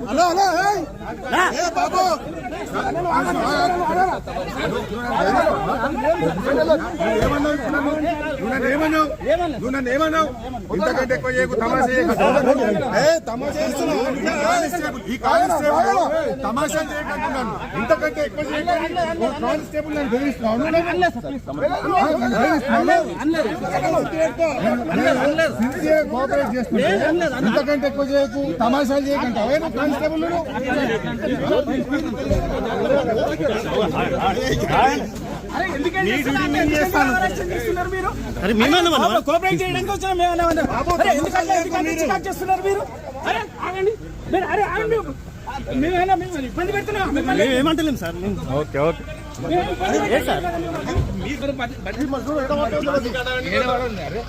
Hello hello బాబు ఏమన్నావు ఇంతకంటే ఎక్కువ చేయకు తమాషా ఈ కానిస్టేబుల్ తమాషా చేయకుంటున్నాను ఇంతకంటే ఎక్కువ కానిస్టేబుల్ నన్ను బెదిరిస్తున్నాను కోఆపరేట్ చేస్తున్నాను ఇంతకంటే ఎక్కువ చేయకు తమాషాలు చేయకంటే కానిస్టేబుల్ కోఆపరేట్ చేయడానికి వచ్చిన చేస్తున్నారు మీరు. అరే ఆగండి, అరే ఆగండి, ఇబ్బంది పెడుతున్నాం. ఏమంటలేం సార్. ఓకే ఓకే మీరు